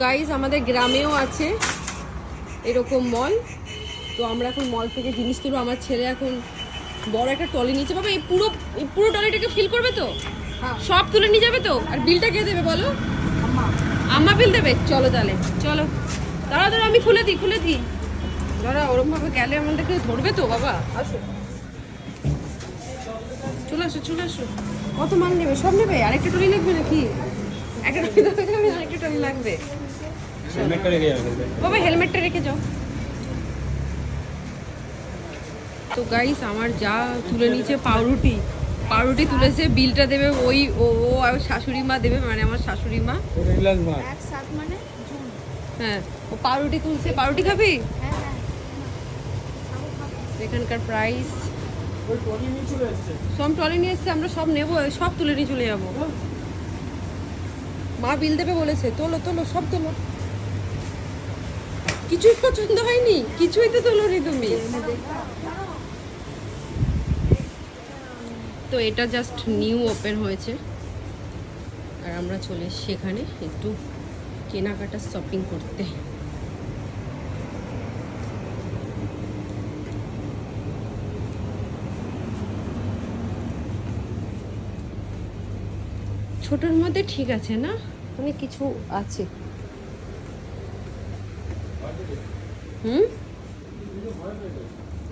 Guys আমাদের গ্রামেও আছে এরকম মল। তো আমরা এখন মল থেকে জিনিস তুলবো। আমার ছেলে এখন বড় একটা ট্রলি নিচে পাবে। এই পুরো ট্রলিটাকে ফিল করবে তো? সব তুলে নিয়ে যাবে তো? আর বিলটা কে দেবে বলো? আম্মা বিল দেবে। চলো তাহলে চলো, দাঁড়া আমি খুলে দিই দাঁড়া। ওরকম ভাবে গেলে আমাদেরকে ধরবে তো বাবা। আসো, চলে আসো। কত মাল নেবে? সব নেবে? আরেকটা ট্রলি লাগবে নাকি? একটা ট্রলি আরেকটা ট্রলি লাগবে। বাবা হেলমেটটা রেখে যাও। তো গাইস আমার যা তুলে নিয়েছে পাউরুটি তুলেছে। বিলটা দেবে ওই ও আর শাশুড়ি মা দেবে, মানে আমার শাশুড়ি মা। হ্যাঁ, ও পাউরুটি তুলছে। পাউরুটি খাবি? এখানকার প্রাইস সব ট্রলি নিয়ে এসছে। আমরা সব নেবো, সব তুলে নিয়ে চলে যাবো। মা বিল দেবে বলেছে। তোলো সব তোলো। কিছুই পছন্দ হয়নি? কিছুই তো তোলোনি তুমি। তো এটা জাস্ট নিউ ওপেন হয়েছে আর আমরা চলে এসেছি এখানে একটু কেনাকাটা শপিং করতে। ছোটোর মধ্যে ঠিক আছে না, অনেক কিছু আছে।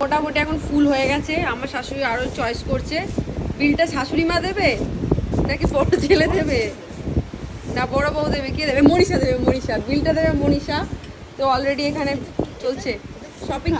মোটামুটি এখন ফুল হয়ে গেছে। আমার শাশুড়ি আরো চয়েস করছে। বিলটা শাশুড়ি মা দেবে নাকি বড় ছেলে দেবে না বড় বউ দেবে? কে দেবে? মনীষা দেবে। বিলটা দেবে মনীষা। তো অলরেডি এখানে চলছে শপিং।